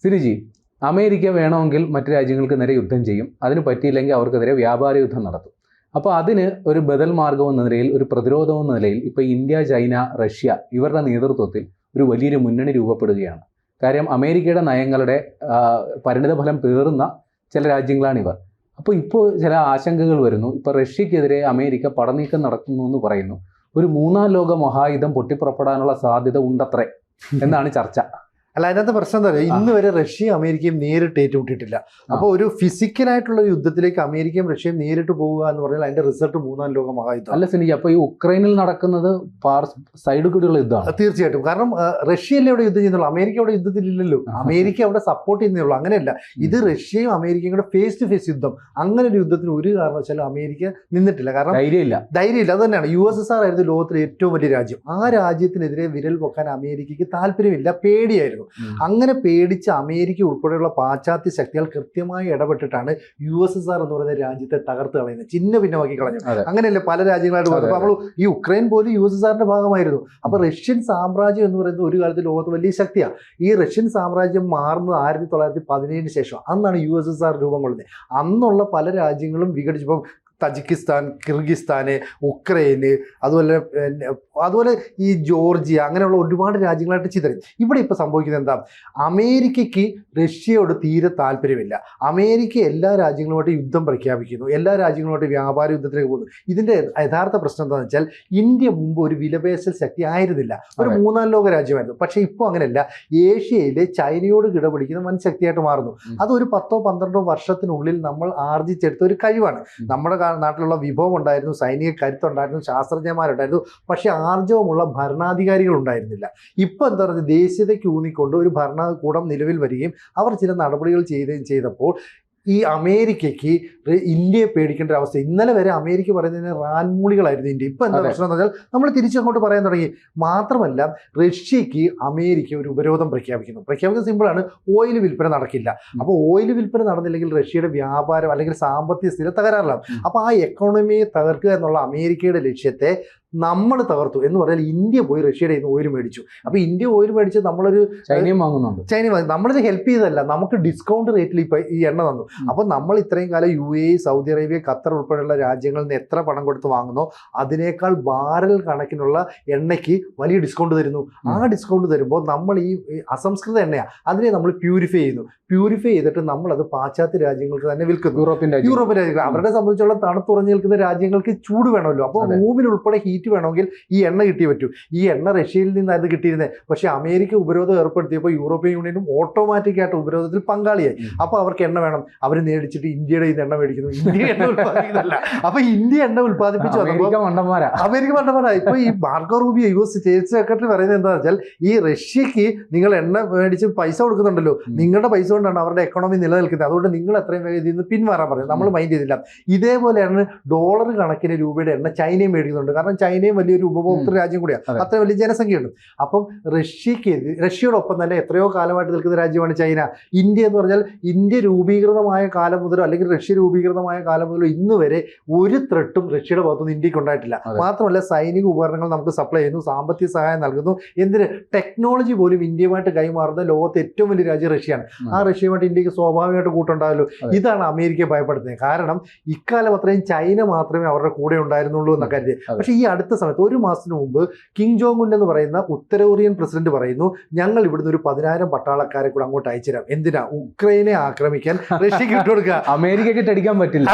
സിരിജി, America വേണമെങ്കിൽ മറ്റു രാജ്യങ്ങൾക്ക് നേരെ യുദ്ധം ചെയ്യും, അതിന് പറ്റിയില്ലെങ്കിൽ അവർക്കെതിരെ വ്യാപാര യുദ്ധം നടത്തും. അപ്പോൾ അതിന് ഒരു ബദൽ മാർഗം എന്ന നിലയിൽ, ഒരു പ്രതിരോധം എന്ന നിലയിൽ ഇപ്പോൾ ഇന്ത്യ, ചൈന, റഷ്യ ഇവരുടെ നേതൃത്വത്തിൽ ഒരു വലിയൊരു മുന്നണി രൂപപ്പെടുകയാണ്. കാര്യം അമേരിക്കയുടെ നയങ്ങളുടെ പരിണിതഫലം പേറുന്ന ചില രാജ്യങ്ങളാണിവർ. അപ്പോൾ ഇപ്പോൾ ചില ആശങ്കകൾ വരുന്നു. ഇപ്പോൾ റഷ്യക്കെതിരെ അമേരിക്ക പടനീക്കം നടത്തുന്നു എന്ന് പറയുന്നു. ഒരു മൂന്നാം ലോക മഹായുദ്ധം പൊട്ടിപ്പുറപ്പെടാനുള്ള സാധ്യത ഉണ്ടത്രേ എന്നാണ് ചർച്ച. അല്ല, അതിനകത്ത് പ്രശ്നം എന്താ പറയുക, ഇന്ന് വരെ റഷ്യയും അമേരിക്കയും നേരിട്ട് ഏറ്റുമുട്ടിയിട്ടില്ല. അപ്പോൾ ഒരു ഫിസിക്കലായിട്ടുള്ള യുദ്ധത്തിലേക്ക് അമേരിക്കയും റഷ്യയും നേരിട്ട് പോവുക എന്ന് പറഞ്ഞാൽ അതിന്റെ റിസൾട്ട് മൂന്നാം ലോക മഹായുദ്ധം. അല്ല സിനിജി, അപ്പോൾ ഈ ഉക്രൈനിൽ നടക്കുന്നത് സൈഡ് കൂടിയുള്ള യുദ്ധമാണ്. തീർച്ചയായിട്ടും. കാരണം റഷ്യയല്ലേ അവിടെ യുദ്ധം ചെയ്യുന്നുള്ളൂ, അമേരിക്ക അവിടെ യുദ്ധത്തിലില്ലല്ലോ. അമേരിക്ക അവിടെ സപ്പോർട്ട് ചെയ്യുന്നുള്ളൂ. അങ്ങനെയല്ല, ഇത് റഷ്യയും അമേരിക്കയും കൂടെ ഫേസ് ടു ഫേസ് യുദ്ധം. അങ്ങനെ ഒരു യുദ്ധത്തിന് ഒരു കാരണവശാലും അമേരിക്ക നിന്നിട്ടില്ല. കാരണം ധൈര്യമില്ല. അത് തന്നെയാണ്. USSR ആയിരുന്നു ലോകത്തിലെ ഏറ്റവും വലിയ രാജ്യം. ആ രാജ്യത്തിനെതിരെ വിരൽ വെക്കാൻ അമേരിക്കയ്ക്ക് താല്പര്യമില്ല, പേടിയായിരുന്നു. അങ്ങനെ പേടിച്ച് അമേരിക്ക ഉൾപ്പെടെയുള്ള പാശ്ചാത്യ ശക്തികൾ കൃത്യമായി ഇടപെട്ടിട്ടാണ് USSR എന്ന് പറയുന്ന രാജ്യത്തെ തകർത്ത് കളയുന്നത്, ചിന്ന ഭിന്നമാക്കി കളഞ്ഞു. അങ്ങനെയല്ലേ പല രാജ്യങ്ങളായിട്ട് പോകുന്നത്. അപ്പോൾ നമ്മൾ ഈ ഉക്രൈൻ പോലും USSRന്റെ ഭാഗമായിരുന്നു. അപ്പോൾ റഷ്യൻ സാമ്രാജ്യം എന്ന് പറയുന്നത് ഒരു കാലത്ത് ലോകത്ത് വലിയ ശക്തിയാണ്. ഈ റഷ്യൻ സാമ്രാജ്യം മാറുന്നത് 1917 ശേഷം. അന്നാണ് USSR രൂപം കൊള്ളുന്നത്. അന്നുള്ള പല രാജ്യങ്ങളും വിഘടിച്ചപ്പോൾ തജിക്കിസ്ഥാൻ, കിർഗിസ്ഥാന്, ഉക്രൈന്, അതുപോലെ ഈ ജോർജിയ, അങ്ങനെയുള്ള ഒരുപാട് രാജ്യങ്ങളായിട്ട് ചിതറി. ഇവിടെ ഇപ്പോൾ സംഭവിക്കുന്നത് എന്താ, അമേരിക്കയ്ക്ക് റഷ്യയോട് തീരെ താല്പര്യമില്ല. അമേരിക്ക എല്ലാ രാജ്യങ്ങളുമായിട്ട് യുദ്ധം പ്രഖ്യാപിക്കുന്നു, എല്ലാ രാജ്യങ്ങളുമായിട്ട് വ്യാപാര യുദ്ധത്തിലേക്ക് പോകുന്നു. ഇതിൻ്റെ യഥാർത്ഥ പ്രശ്നം എന്താണെന്ന് വെച്ചാൽ, ഇന്ത്യ മുമ്പ് ഒരു വിലപേശൽ ശക്തി ആയിരുന്നില്ല, ഒരു മൂന്നാം ലോക രാജ്യമായിരുന്നു. പക്ഷേ ഇപ്പോൾ അങ്ങനെയല്ല. ഏഷ്യയിലെ ചൈനയോട് കിടപിടിക്കുന്ന വൻ ശക്തിയായിട്ട് മാറുന്നു. അതൊരു 10-12 വർഷത്തിനുള്ളിൽ നമ്മൾ ആർജിച്ചെടുത്ത ഒരു കഴിവാണ്. നമ്മുടെ നാട്ടിലുള്ള വിഭവം ഉണ്ടായിരുന്നു, സൈനിക കരുത്തുണ്ടായിരുന്നു, ശാസ്ത്രജ്ഞന്മാരുണ്ടായിരുന്നു. പക്ഷെ ആർജവമുള്ള ഭരണാധികാരികൾ ഉണ്ടായിരുന്നില്ല. ഇപ്പൊ എന്താ പറയുക, ദേശീയതയ്ക്ക് ഊന്നിക്കൊണ്ട് ഒരു ഭരണകൂടം നിലവിൽ വരികയും അവർ ചില നടപടികൾ ചെയ്തപ്പോൾ ഈ അമേരിക്കയ്ക്ക് ഇന്ത്യയെ പേടിക്കേണ്ട ഒരു അവസ്ഥ. ഇന്നലെ വരെ അമേരിക്ക പറയുന്നതിന് റാൻമൂളികളായിരുന്നു ഇന്ത്യ. ഇപ്പൊ എന്താ പ്രശ്നം എന്ന് പറഞ്ഞാൽ നമ്മൾ തിരിച്ചങ്ങോട്ട് പറയാൻ തുടങ്ങി. മാത്രമല്ല, റഷ്യക്ക് അമേരിക്ക ഒരു ഉപരോധം പ്രഖ്യാപിക്കുന്നത് സിമ്പിളാണ്, ഓയിൽ വിൽപ്പന നടക്കില്ല. അപ്പോൾ ഓയിൽ വിൽപ്പന നടന്നില്ലെങ്കിൽ റഷ്യയുടെ വ്യാപാരം അല്ലെങ്കിൽ സാമ്പത്തിക സ്ഥിതി തകരാറിലാണ്. അപ്പോൾ ആ എക്കോണമിയെ തകർക്കുക എന്നുള്ള അമേരിക്കയുടെ ലക്ഷ്യത്തെ നമ്മൾ തകർത്തു എന്ന് പറഞ്ഞാൽ ഇന്ത്യ പോയി റഷ്യയുടെ ഓയിൽ മേടിച്ചു. അപ്പോൾ ഇന്ത്യ ഓയിൽ മേടിച്ച് നമ്മളൊരു ചൈനയും വാങ്ങുന്നുണ്ട്. നമ്മളിത് ഹെൽപ്പ് ചെയ്തതല്ല, നമുക്ക് ഡിസ്കൗണ്ട് റേറ്റിൽ ഇപ്പം ഈ എണ്ണ തന്നു. അപ്പോൾ നമ്മൾ ഇത്രയും കാലം UAE, സൗദി അറേബ്യ, ഖത്തർ ഉൾപ്പെടെയുള്ള രാജ്യങ്ങളിൽ നിന്ന് എത്ര പണം കൊടുത്ത് വാങ്ങുന്നോ അതിനേക്കാൾ ബാരൽ കണക്കിനുള്ള എണ്ണയ്ക്ക് വലിയ ഡിസ്കൗണ്ട് തരുന്നു. ആ ഡിസ്കൗണ്ട് തരുമ്പോൾ നമ്മൾ ഈ അസംസ്കൃത എണ്ണയാണ്, അതിനെ നമ്മൾ പ്യൂരിഫൈ ചെയ്തിട്ട് നമ്മളത് പാശ്ചാത്യ രാജ്യങ്ങൾക്ക് തന്നെ വിൽക്കുന്നു. യൂറോപ്യൻ രാജ്യങ്ങൾ അവരുടെ സംബന്ധിച്ചുള്ള തണുത്തുറഞ്ഞു നിൽക്കുന്ന രാജ്യങ്ങൾക്ക് ചൂട് വേണമല്ലോ. അപ്പോൾ റൂമിൽ ഉൾപ്പെടെ ഹീറ്റ് വേണമെങ്കിൽ ഈ എണ്ണ കിട്ടിയേ പറ്റൂ. ഈ എണ്ണ റഷ്യയിൽ നിന്നായിരുന്നു കിട്ടിയിരുന്നത്. പക്ഷേ അമേരിക്ക ഉപരോധം ഏർപ്പെടുത്തിയപ്പോൾ യൂറോപ്യൻ യൂണിയനും ഓട്ടോമാറ്റിക്കായിട്ട് ഉപരോധത്തിൽ പങ്കാളിയായി. അപ്പോൾ അവർക്ക് എണ്ണ വേണം, അവർ നേടിച്ചിട്ട് ഇന്ത്യയുടെ ഈ എണ്ണ മേടിക്കുന്നു. ഇന്ത്യ എണ്ണ ഉത്പാദിപ്പിക്കുന്നില്ല. അപ്പോൾ ഇന്ത്യ എണ്ണ ഉത്പാദിപ്പിച്ചു അമേരിക്ക മണ്ടന്മാരാ. ഇപ്പോൾ ഈ Marco Rubio US state secretary പറയുന്നത് എന്താണെന്ന് വെച്ചാൽ, ഈ റഷ്യക്ക് നിങ്ങൾ എണ്ണ മേടിച്ച് പൈസ കൊടുക്കുന്നുണ്ടല്ലോ, നിങ്ങളുടെ പൈസ കൊണ്ടാണ് അവരുടെ എക്കണോമി നിലനിൽക്കുന്നത്. അതുകൊണ്ട് നിങ്ങൾ എത്രയും വേഗം ഇതിൽ നിന്ന് പിന്മാറാൻ പറയും. നമ്മൾ മൈൻഡ് ചെയ്തില്ല. ഇതേപോലെയാണ് ഡോളർ കണക്കിന് രൂപയുടെ എണ്ണ ചൈനയും മേടിക്കുന്നുണ്ട്. കാരണം ചൈനയും വലിയൊരു ഉപഭോക്തൃ രാജ്യം കൂടിയാണ്, അത്ര വലിയ ജനസംഖ്യയുണ്ട്. അപ്പം റഷ്യയോടൊപ്പം തന്നെ എത്രയോ കാലമായിട്ട് നിൽക്കുന്ന രാജ്യമാണ് ചൈന. ഇന്ത്യ എന്ന് പറഞ്ഞാൽ ഇന്ത്യ രൂപീകൃതമായ കാലം മുതലോ അല്ലെങ്കിൽ റഷ്യ രൂപീകൃതമായ കാലം മുതലോ ഇന്ന് വരെ ഒരു ത്രെട്ടും റഷ്യയുടെ ഭാഗത്തുനിന്ന് ഇന്ത്യക്ക് ഉണ്ടായിട്ടില്ല. മാത്രമല്ല, സൈനിക ഉപകരണങ്ങൾ നമുക്ക് സപ്ലൈ ചെയ്യുന്നു, സാമ്പത്തിക സഹായം നൽകുന്നു. എന്തിന്, ടെക്നോളജി പോലും ഇന്ത്യയുമായിട്ട് കൈമാറുന്ന ലോകത്തെ ഏറ്റവും വലിയ രാജ്യം റഷ്യയാണ്. ആ റഷ്യയുമായിട്ട് ഇന്ത്യക്ക് സ്വാഭാവികമായിട്ട് കൂട്ടുണ്ടാവല്ലോ. ഇതാണ് അമേരിക്കയെ ഭയപ്പെടുത്തുന്നത്. കാരണം ഇക്കാലം അത്രയും ചൈന മാത്രമേ അവരുടെ കൂടെ ഉണ്ടായിരുന്നുള്ളൂ എന്ന കരുതി. പക്ഷേ ഈ അടുത്ത സമയത്ത്, ഒരു മാസത്തിന് മുമ്പ്, കിം ജോങ് ഉൻ എന്ന് പറയുന്ന ഉത്തര കൊറിയൻ പ്രസിഡന്റ് പറയുന്നു, ഞങ്ങൾ ഇവിടുന്ന് ഒരു 10,000 പട്ടാളക്കാരെ കൂടെ അങ്ങോട്ട് അയച്ചുതരാം. എന്തിനാ, ഉക്രൈനെ ആക്രമിക്കാൻ. റഷ്യക്ക് ഇട്ടുകൊടുക്കുക. അമേരിക്കക്ക് അടിക്കാൻ പറ്റില്ല.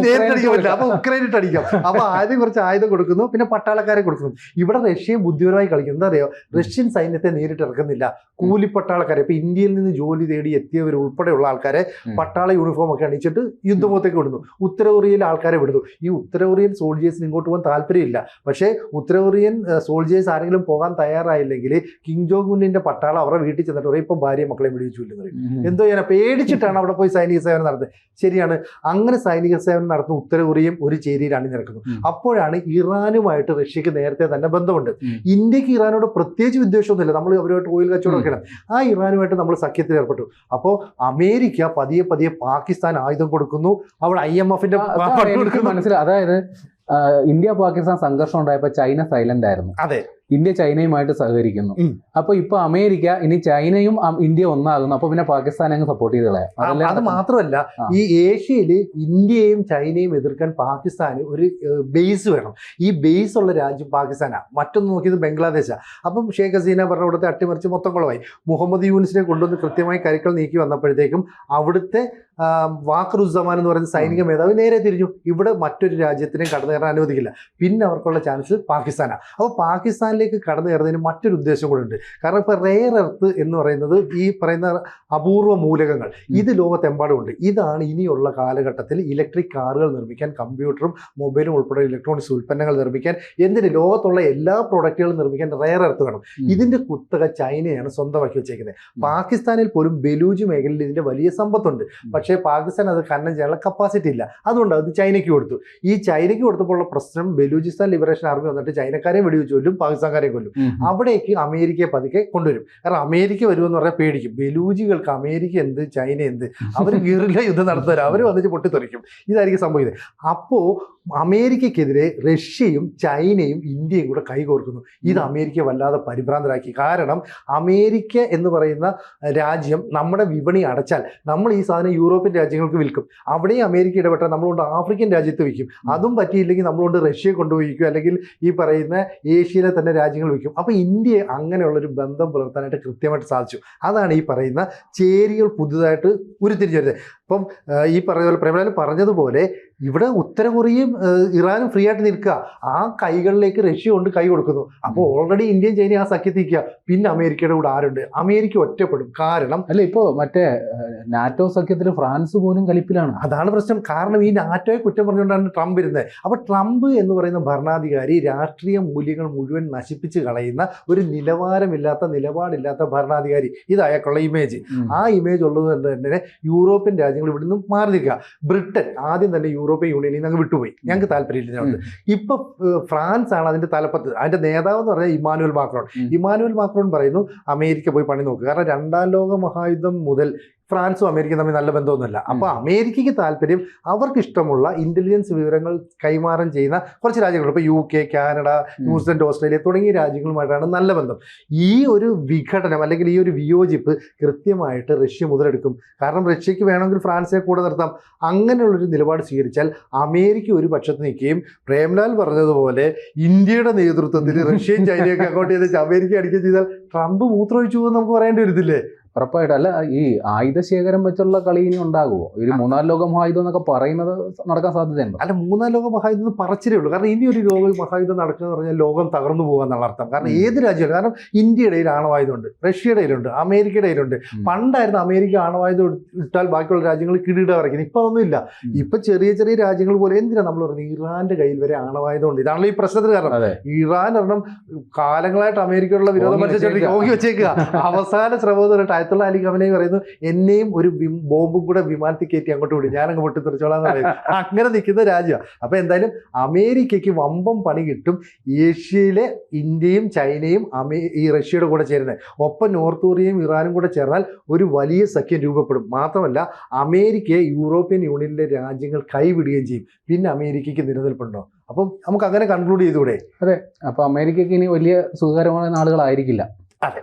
നേരത്തെ അടിക്കാൻ പറ്റില്ല. അപ്പൊ ഉക്രൈനിട്ട് അടിക്കാം. അപ്പൊ ആദ്യം കുറച്ച് ആയുധം കൊടുക്കുന്നു, പിന്നെ പട്ടാളക്കാരെ കൊടുക്കുന്നു. ഇവിടെ റഷ്യയും ബുദ്ധിപരമായി കളിക്കും. എന്താ അറിയോ, റഷ്യൻ സൈന്യത്തെ നേരിട്ട് ഇറക്കുന്നില്ല, കൂലിപ്പട്ടാളക്കാരെ. ഇപ്പൊ ഇന്ത്യയിൽ നിന്ന് ജോലി തേടി എത്തിയവർ ഉൾപ്പെടെയുള്ള ആൾക്കാരെ പട്ടാള യൂണിഫോം ഒക്കെ അണിച്ചിട്ട് യുദ്ധമുഖത്തേക്ക് വിടുന്നു. ഉത്തര കൊറിയയിലെ ആൾക്കാരെ വിടുന്നു. ഈ ഉത്തര കൊറിയൻ സോൾജേഴ്സിന് ഇങ്ങോട്ട് പോകാൻ താല്പര്യമില്ല. പക്ഷേ ഉത്തര കൊറിയൻ സോൾജേഴ്സ് ആരെങ്കിലും പോകാൻ തയ്യാറായില്ലെങ്കിൽ കിം ജോങ് ഉന്നിന്റെ പട്ടാളം അവരുടെ വീട്ടിൽ ചെന്നിട്ട് പറയും, ഇപ്പൊ ഭാര്യ മക്കളെ വെടിവെച്ചില്ലെന്ന് പറയും. എന്തോ ചെയ്യാൻ പേടിച്ചിട്ടാണ് അവിടെ പോയി സൈനിക സേവനം നടത്തുന്നത്. ശരിയാണ്. അങ്ങനെ സൈനിക സേവനം നടത്തുന്ന ഉത്തര കൊറിയയും ഒരു ചേരിയിൽ അണിനിരക്കുന്നു. അപ്പോഴാണ് ഇറാനുമായിട്ട് റഷ്യക്ക് നേരത്തെ തന്നെ ബന്ധമുണ്ട്. ഇന്ത്യക്ക് ഇറാനോട് പ്രത്യേകിച്ച് വിദ്വേഷമൊന്നുമില്ല, നമ്മൾ അവരുമായിട്ട് ഓയിൽ കച്ചവടമൊക്കെയാണ്. ആ ഇറാനുമായിട്ട് നമ്മൾ സഖ്യത്തിൽ ഏർപ്പെട്ടു. അപ്പോൾ അമേരിക്ക പതിയെ പാകിസ്ഥാൻ ആയുധം കൊടുക്കുന്നു, അവിടെ IMFന്റെ മനസ്സിലായി. അതായത് ഇന്ത്യ പാകിസ്ഥാൻ സംഘർഷം ഉണ്ടായപ്പോൾ ചൈന സൈലന്റ് ആയിരുന്നു. അതെ, ഇന്ത്യ ചൈനയുമായിട്ട് സഹകരിക്കുന്നു. ഉം. അപ്പൊ ഇപ്പൊ അമേരിക്ക ഇനി ചൈനയും ഇന്ത്യ ഒന്നാകുന്നു. അപ്പൊ പിന്നെ പാകിസ്ഥാനെ അങ്ങ് സപ്പോർട്ട് ചെയ്ത് കളയാം. അതല്ലേ അത് നടക്കുന്നത്? മാത്രമല്ല, ആ. ഈ ഏഷ്യയില് ഇന്ത്യയും ചൈനയും എതിർക്കാൻ പാകിസ്ഥാന് ഒരു ബേസ് വേണം. ഈ ബേസ് ഉള്ള രാജ്യം പാകിസ്ഥാനാണ്. മറ്റൊന്ന് നോക്കിയത് ബംഗ്ലാദേശാണ്. അപ്പം ഷേഖ് ഹസീന ഭരണകൂടത്തെ അട്ടിമറിച്ച് മൊത്തം കുളമായി. മുഹമ്മദ് യൂനിസിനെ കൊണ്ടുവന്ന് കൃത്യമായി കരുക്കൾ നീക്കി വന്നപ്പോഴത്തേക്കും അവിടുത്തെ വാഖറുസ്സമാൻ എന്ന് പറയുന്ന സൈനിക മേധാവി നേരെ തിരിഞ്ഞു. ഇവിടെ മറ്റൊരു രാജ്യത്തിനെയും കടന്നു കയറാൻ അനുവദിക്കില്ല. പിന്നെ അവർക്കുള്ള ചാൻസ് പാകിസ്ഥാനാണ്. അപ്പോൾ പാകിസ്ഥാനിലേക്ക് കടന്നു കയറുന്നതിന് മറ്റൊരു ഉദ്ദേശം കൂടെ ഉണ്ട്. കാരണം ഇപ്പോൾ റെയർ എർത്ത് എന്ന് പറയുന്നത് ഈ പറയുന്ന അപൂർവ മൂലകങ്ങൾ ഇത് ലോകത്തെമ്പാടുമുണ്ട്. ഇതാണ് ഇനിയുള്ള കാലഘട്ടത്തിൽ ഇലക്ട്രിക് കാറുകൾ നിർമ്മിക്കാൻ, കമ്പ്യൂട്ടറും മൊബൈലും ഉൾപ്പെടെ ഇലക്ട്രോണിക്സ് ഉൽപ്പന്നങ്ങൾ നിർമ്മിക്കാൻ, എന്തിന് ലോകത്തുള്ള എല്ലാ പ്രോഡക്റ്റുകളും നിർമ്മിക്കാൻ റെയർ എർത്ത് വേണം. ഇതിന്റെ കുത്തക ചൈനയാണ് സ്വന്തമാക്കി വെച്ചേക്കുന്നത്. പാകിസ്ഥാനിൽ പോലും ബലൂജ് മേഖലയിൽ ഇതിന്റെ വലിയ സമ്പത്തുണ്ട്. പക്ഷേ പാകിസ്ഥാൻ അത് ഖനനം ചെയ്യാനുള്ള കപ്പാസിറ്റി ഇല്ല. അതുകൊണ്ട് അത് ചൈനയ്ക്ക് കൊടുത്തു. ഈ ചൈനയ്ക്ക് കൊടുത്തപ്പോഴുള്ള പ്രശ്നം, ബലൂചിസ്ഥാൻ ലിബറേഷൻ ആർമി വന്നിട്ട് ചൈനക്കാരെ വെടിവെച്ച് കൊല്ലും, പാകിസ്ഥാൻകാരെ കൊല്ലും. അവിടേക്ക് അമേരിക്കയെ പതുക്കെ കൊണ്ടുവരും. കാരണം അമേരിക്ക വരുമെന്ന് പറഞ്ഞാൽ പേടിക്കും. ബലൂജികൾക്ക് അമേരിക്ക എന്ത് ചൈന എന്ത്, അവർ ഗറില്ല യുദ്ധം നടത്തുന്നവർ, അവർ വന്നിട്ട് പൊട്ടിത്തെറിക്കും. ഇതായിരിക്കും സംഭവിക്കുന്നത്. അപ്പോൾ അമേരിക്കയ്ക്കെതിരെ റഷ്യയും ചൈനയും ഇന്ത്യയും കൂടെ കൈകോർക്കുന്നു. ഇത് അമേരിക്ക വല്ലാതെ പരിഭ്രാന്തരാക്കി. കാരണം അമേരിക്ക എന്ന് പറയുന്ന രാജ്യം നമ്മുടെ വിപണി അടച്ചാൽ നമ്മൾ ഈ സാധനം യൂറോപ്യൻ രാജ്യങ്ങൾക്ക് വിൽക്കും. അവിടെയും അമേരിക്ക ഇടപെട്ടാൽ നമ്മളുകൊണ്ട് ആഫ്രിക്കൻ രാജ്യത്ത് വിൽക്കും. അതും പറ്റിയില്ലെങ്കിൽ നമ്മളുകൊണ്ട് റഷ്യയെ കൊണ്ടുപോയിക്കും, അല്ലെങ്കിൽ ഈ പറയുന്ന ഏഷ്യയിലെ തന്നെ രാജ്യങ്ങൾ വിൽക്കും. അപ്പോൾ ഇന്ത്യയെ അങ്ങനെയുള്ളൊരു ബന്ധം പുലർത്താനായിട്ട് കൃത്യമായിട്ട് സാധിച്ചു. അതാണ് ഈ പറയുന്ന ചേരികൾ പുതുതായിട്ട് ഉരുത്തിരിഞ്ഞു വരുന്നത്. ഇപ്പം ഈ പ്രേമലാൽ പറഞ്ഞതുപോലെ ഇവിടെ ഉത്തര കൊറിയയും ഇറാനും ഫ്രീ ആയിട്ട് നിൽക്കുക. ആ കൈകളിലേക്ക് റഷ്യ കൊണ്ട് കൈ കൊടുക്കുന്നു. അപ്പോൾ ഓൾറെഡി ഇന്ത്യയും ചൈനയും ആ സഖ്യത്തിക്കുക. പിന്നെ അമേരിക്കയുടെ കൂടെ ആരുണ്ട്? അമേരിക്ക ഒറ്റപ്പെടും. കാരണം അല്ല, ഇപ്പോ മറ്റേ നാറ്റോ സഖ്യത്തിൽ ഫ്രാൻസ് പോലും കലിപ്പിലാണ്. അതാണ് പ്രശ്നം. കാരണം ഈ നാറ്റോയെ കുറ്റം പറഞ്ഞുകൊണ്ടാണ് ട്രംപ് ഇരുന്നത്. അപ്പോൾ ട്രംപ് എന്ന് പറയുന്ന ഭരണാധികാരി രാഷ്ട്രീയ മൂല്യങ്ങൾ മുഴുവൻ നശിപ്പിച്ച് കളയുന്ന ഒരു നിലവാരമില്ലാത്ത, നിലപാടില്ലാത്ത ഭരണാധികാരി. ഇത് അയാൾക്കുള്ള ഇമേജ്. ആ ഇമേജ് ഉള്ളത് കൊണ്ട് തന്നെ യൂറോപ്യൻ രാജ്യങ്ങൾ ഇവിടെ നിന്ന് മാറി നിൽക്കുക. ബ്രിട്ടൻ ആദ്യം തന്നെ യൂറോപ്യൻ യൂണിയനിൽ നിന്ന് അങ്ങ് വിട്ടുപോയി. ഞങ്ങൾക്ക് താല്പര്യമില്ല. ഇപ്പൊ ഫ്രാൻസ് ആണ് അതിന്റെ തലപ്പത്ത്. അതിന്റെ നേതാവ് എന്ന് പറഞ്ഞാൽ ഇമ്മാനുവൽ മാക്രോൺ. ഇമ്മാനുവൽ മാക്രോൺ പറയുന്നു അമേരിക്ക പോയി പണി നോക്കുക. കാരണം രണ്ടാം ലോക മഹായുദ്ധം മുതൽ ഫ്രാൻസും അമേരിക്കയും തമ്മിൽ നല്ല ബന്ധമൊന്നുമില്ല. അപ്പോൾ അമേരിക്കയ്ക്ക് താല്പര്യം അവർക്ക് ഇഷ്ടമുള്ള ഇന്റലിജൻസ് വിവരങ്ങൾ കൈമാറാൻ ചെയ്യുന്ന കുറച്ച് രാജ്യങ്ങൾ, ഇപ്പോൾ UK, കാനഡ, ന്യൂസിലൻഡ്, ഓസ്ട്രേലിയ തുടങ്ങിയ രാജ്യങ്ങളുമായിട്ടാണ് നല്ല ബന്ധം. ഈ ഒരു വിഘടനം അല്ലെങ്കിൽ ഈ ഒരു വിയോജിപ്പ് കൃത്യമായിട്ട് റഷ്യ മുതലെടുക്കും. കാരണം റഷ്യക്ക് വേണമെങ്കിൽ ഫ്രാൻസിനെ കൂടെ നിർത്താം. അങ്ങനെയുള്ളൊരു നിലപാട് സ്വീകരിച്ചാൽ അമേരിക്ക ഒരു പക്ഷത്ത് നിൽക്കുകയും, പ്രേംലാൽ പറഞ്ഞതുപോലെ ഇന്ത്യയുടെ നേതൃത്വത്തിൽ റഷ്യയും ചൈനയൊക്കെ അങ്ങോട്ട് ചെയ്ത് അമേരിക്ക അടിക്കുകയും ചെയ്താൽ ട്രംപ് മൂത്രമൊഴിച്ചു പോകുമെന്ന് നമുക്ക് പറയേണ്ടി വരുന്നില്ലേ? ഉറപ്പായിട്ടും. അല്ല, ഈ ആയുധശേഖരം വെച്ചുള്ള കളി ഇനി ഉണ്ടാകുമോ? ഒരു മൂന്നാം ലോക മഹായുദ്ധം എന്നൊക്കെ പറയുന്നത് നടക്കാൻ സാധ്യതയുണ്ടോ? അല്ല, മൂന്നാം ലോക മഹായുദ്ധം പറച്ചിലേ ഉള്ളൂ. കാരണം ഇനി ഒരു ലോക മഹായുദ്ധം നടക്കുക എന്ന് പറഞ്ഞാൽ ലോകം തകർന്നു പോകുക എന്നുള്ള അർത്ഥം. കാരണം ഏത് രാജ്യമാണ്? കാരണം ഇന്ത്യയുടെ കയ്യിൽ ആണവായുധമുണ്ട്, റഷ്യയുടെ കയ്യിലുണ്ട്, അമേരിക്കയുടെ കയ്യിലുണ്ട്. പണ്ടായിരുന്നു അമേരിക്ക ആണവായുധം ഇട്ടാൽ ബാക്കിയുള്ള രാജ്യങ്ങൾ കിരീട വരയ്ക്കുന്നത്. ഇപ്പൊ അതൊന്നും ഇല്ല. ഇപ്പൊ ചെറിയ ചെറിയ രാജ്യങ്ങൾ പോലെ എന്തിനാ നമ്മൾ പറയുന്നത്? ഇറാന്റെ കയ്യിൽ വരെ ആണവായുധം ഉണ്ട്. ഇതാണല്ലോ ഈ പ്രശ്നത്തിന് കാരണം. ഇറാൻ ഒരെണ്ണം കാലങ്ങളായിട്ട് അമേരിക്കയുള്ള വിരോധം ഓങ്ങി വെച്ചേക്കുക. അവസാന ശ്രമം എന്ന് പറഞ്ഞിട്ട് ആയത്തുള്ള അലി ഖമനേയി പറയുന്നു, എന്നെയും ഒരു ബോംബും കൂടെ വിമാനത്തിൽ കയറ്റി അങ്ങോട്ട് വിടും, ഞാനങ്ങ് പൊട്ടിത്തെറിച്ചോളാം എന്ന് പറയും. അങ്ങനെ നിൽക്കുന്ന രാജ്യമാണ്. അപ്പൊ എന്തായാലും അമേരിക്കയ്ക്ക് വമ്പം പണി കിട്ടും ഏഷ്യയിലെ ഇന്ത്യയും ചൈനയും ഈ റഷ്യയുടെ കൂടെ ചേരുന്നത്. ഒപ്പം നോർത്ത് കൊറിയയും ഇറാനും കൂടെ ചേർന്നാൽ ഒരു വലിയ സഖ്യം രൂപപ്പെടും. മാത്രമല്ല അമേരിക്കയെ യൂറോപ്യൻ യൂണിയനിലെ രാജ്യങ്ങൾ കൈവിടുകയും ചെയ്യും. പിന്നെ അമേരിക്കയ്ക്ക് നിലനിൽപ്പുണ്ടോ? അപ്പം നമുക്ക് അങ്ങനെ കൺക്ലൂഡ് ചെയ്തുകൂടെ? അതെ. അപ്പൊ അമേരിക്കയ്ക്ക് ഇനി വലിയ സുഖകരമായ നാളുകളായിരിക്കില്ല. അതെ.